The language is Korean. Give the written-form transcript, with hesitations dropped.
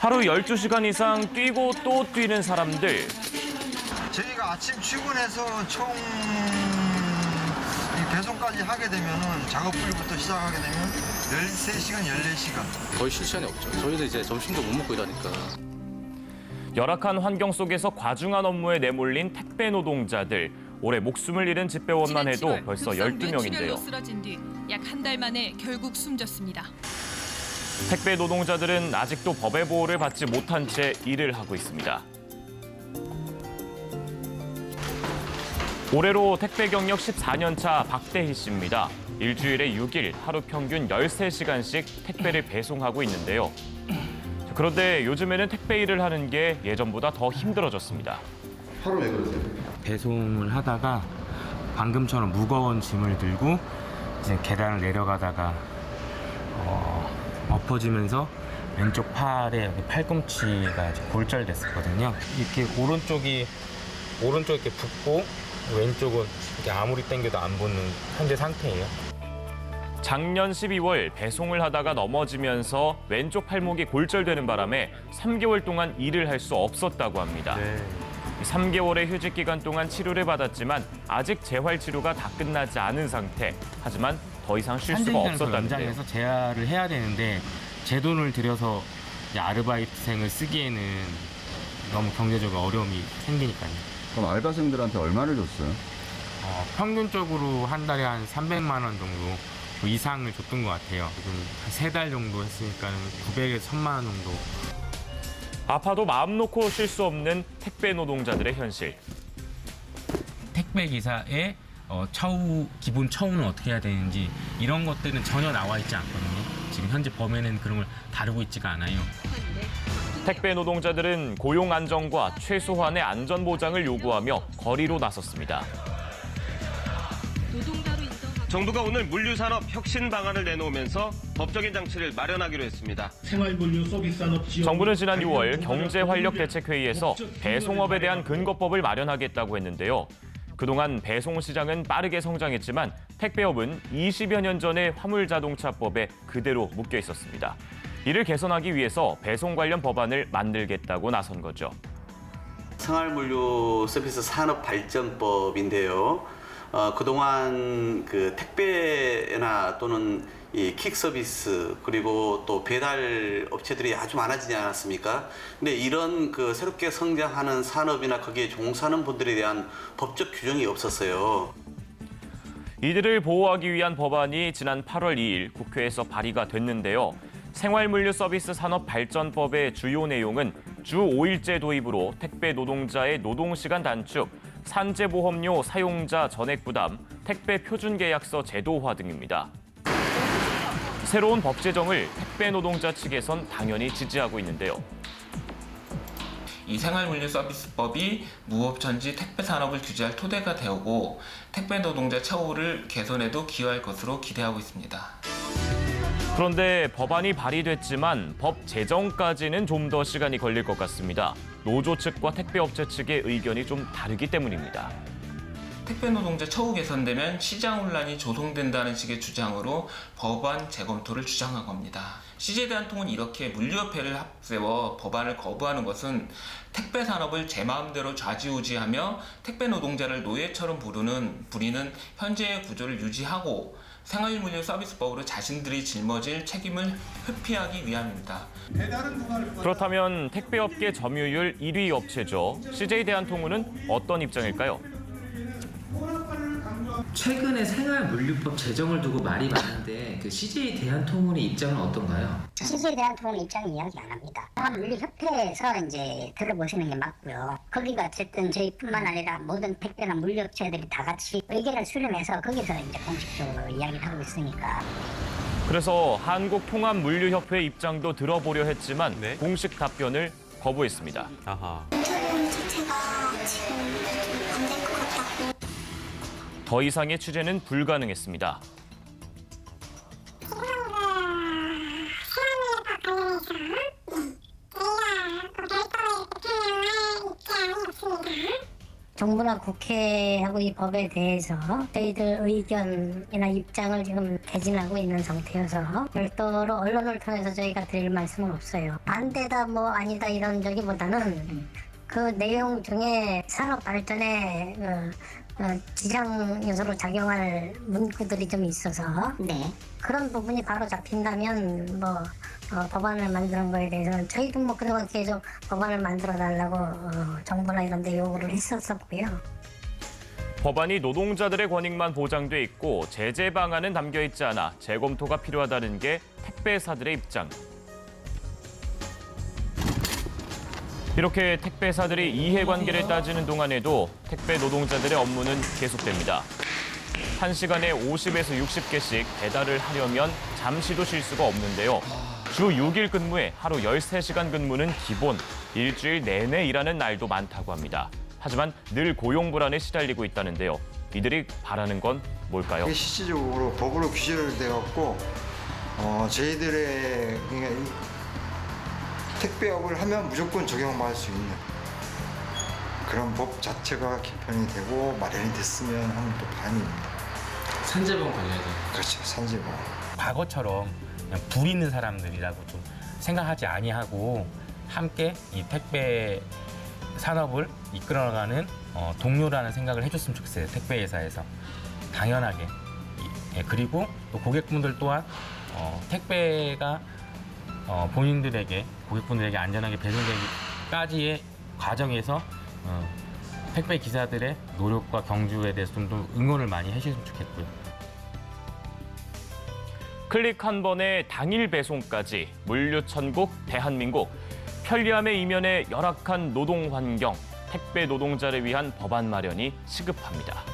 하루 12시간 이상 뛰고 또 뛰는 사람들. 저희가 아침 출근해서 총 이 배송까지 하게 되면은 작업일부터 시작하게 되면 13시간, 14시간. 거의 쉴 시간이 없죠. 저희도 이제 점심도 못 먹고 이러니까. 열악한 환경 속에서 과중한 업무에 내몰린 택배 노동자들. 올해 목숨을 잃은 집배원만 해도 벌써 12명인데요. 쓰러진 뒤 약 한 달 만에 결국 숨졌습니다. 택배 노동자들은 아직도 법의 보호를 받지 못한 채 일을 하고 있습니다. 올해로 택배 경력 14년 차 박대희 씨입니다. 일주일에 6일 하루 평균 13시간씩 택배를 배송하고 있는데요. 그런데 요즘에는 택배 일을 하는 게 예전보다 더 힘들어졌습니다. 하루 왜 그러세요? 배송을 하다가 방금처럼 무거운 짐을 들고 이제 계단을 내려가다가 엎어지면서 왼쪽 팔에 여기 팔꿈치가 이제 골절됐었거든요. 이렇게 오른쪽이 이렇게 붓고 왼쪽은 이렇게 아무리 당겨도 안 붙는 현재 상태예요. 작년 12월 배송을 하다가 넘어지면서 왼쪽 팔목이 골절되는 바람에 3개월 동안 일을 할 수 없었다고 합니다. 3개월의 휴직 기간 동안 치료를 받았지만 아직 재활 치료가 다 끝나지 않은 상태. 하지만 더 이상 쉴 수가 없었다는데요. 연장해서 재활을 해야 되는데 제 돈을 들여서 이제 아르바이트생을 쓰기에는 너무 경제적으로 어려움이 생기니까요. 그럼 알바생들한테 얼마를 줬어요? 평균적으로 한 달에 한 300만 원 정도 그 이상을 줬던 것 같아요. 지금 한 3달 정도 했으니까 900에서 1000만 원 정도. 아파도 마음 놓고 쉴 수 없는 택배 노동자들의 현실. 택배 기사의 기본 처우는 어떻게 해야 되는지 이런 것들은 전혀 나와 있지 않거든요. 지금 현재 법에는 그런 걸 다루고 있지가 않아요. 택배 노동자들은 고용 안정과 최소한의 안전 보장을 요구하며 거리로 나섰습니다. 정부가 오늘 물류산업 혁신 방안을 내놓으면서 법적인 장치를 마련하기로 했습니다. 생활물류 서비스산업 지원 정부는 지난 6월 경제활력대책회의에서 배송업에 대한 근거법을 마련하겠다고 했는데요. 그동안 배송 시장은 빠르게 성장했지만 택배업은 20여 년 전의 화물자동차법에 그대로 묶여 있었습니다. 이를 개선하기 위해서 배송 관련 법안을 만들겠다고 나선 거죠. 생활물류 서비스 산업발전법인데요. 그동안 그 택배나 또는 이 킥 서비스 그리고 또 배달 업체들이 아주 많아지지 않았습니까? 근데 이런 그 새롭게 성장하는 산업이나 거기에 종사하는 분들에 대한 법적 규정이 없었어요. 이들을 보호하기 위한 법안이 지난 8월 2일 국회에서 발의가 됐는데요. 생활물류 서비스 산업발전법의 주요 내용은 주 5일제 도입으로 택배 노동자의 노동시간 단축, 산재보험료 사용자 전액 부담, 택배 표준계약서 제도화 등입니다. 새로운 법 제정을 택배 노동자 측에선 당연히 지지하고 있는데요. 이 생활물류 서비스법이 무업천지 택배 산업을 규제할 토대가 되고 택배 노동자 처우를 개선에도 기여할 것으로 기대하고 있습니다. 그런데 법안이 발의됐지만 법 제정까지는 좀 더 시간이 걸릴 것 같습니다. 노조 측과 택배업체 측의 의견이 좀 다르기 때문입니다. 택배 노동자 처우 개선되면 시장 혼란이 조성된다는 식의 주장으로 법안 재검토를 주장한 겁니다. CJ대한통운 이렇게 물류협회를 앞세워 법안을 거부하는 것은 택배 산업을 제 마음대로 좌지우지하며 택배 노동자를 노예처럼 부리는 현재의 구조를 유지하고 생활물류 서비스법으로 자신들이 짊어질 책임을 회피하기 위함입니다. 그렇다면 택배업계 점유율 1위 업체죠. CJ대한통운은 어떤 입장일까요? 최근에 생활물류법 제정을 두고 말이 많은데 그 CJ 대한통운의 입장은 어떤가요? CJ 대한통운 입장은 이야기 안 합니다. 물류협회에서 이제 들어보시는 게 맞고요. 거기가 어쨌든 저희뿐만 아니라 모든 택배나 물류업체들이 다 같이 의견을 수렴해서 거기서 이제 공식적으로 이야기를 하고 있으니까. 그래서 한국통합물류협회 입장도 들어보려 했지만 공식 답변을 거부했습니다. 더 이상의 취재는 불가능했습니다. 정부나 국회하고 이 법에 대해서 저희들 의견이나 입장을 지금 개진하고 있는 상태여서 별도로 언론을 통해서 저희가 드릴 말씀은 없어요. 반대다 뭐 아니다 이런 저기보다는 그 내용 중에 산업 발전에 지장 요소로 작용할 문구들이 좀 있어서 그런 부분이 바로 잡힌다면 뭐 법안을 만드는 거에 대해서는 저희도 뭐 그동안 계속 법안을 만들어 달라고 정부나 이런 데 요구를 했었었고요. 법안이 노동자들의 권익만 보장돼 있고 제재 방안은 담겨 있지 않아 재검토가 필요하다는 게 택배사들의 입장. 이렇게 택배사들이 이해관계를 따지는 동안에도 택배 노동자들의 업무는 계속됩니다. 1시간에 50에서 60개씩 배달을 하려면 잠시도 쉴 수가 없는데요. 주 6일 근무에 하루 13시간 근무는 기본, 일주일 내내 일하는 날도 많다고 합니다. 하지만 늘 고용 불안에 시달리고 있다는데요. 이들이 바라는 건 뭘까요? 이게 실질적으로 법으로 규제를 돼갖고 저희들의 택배업을 하면 무조건 적용받을 수 있는 그런 법 자체가 개편이 되고 마련이 됐으면 하는 또 바람입니다. 산재범 관련해서. 그렇죠, 산재범. 과거처럼 그냥 부리는 사람들이라고 좀 생각하지 아니하고 함께 이 택배 산업을 이끌어가는 동료라는 생각을 해줬으면 좋겠어요. 택배 회사에서 당연하게. 그리고 또 고객분들 또한 택배가 본인들에게 고객분들에게 안전하게 배송되기까지의 과정에서 택배 기사들의 노력과 경주에 대해서 좀 더 응원을 많이 해주셨으면 좋겠고요. 클릭 한 번에 당일 배송까지 물류 천국 대한민국. 편리함의 이면에 열악한 노동 환경, 택배 노동자를 위한 법안 마련이 시급합니다.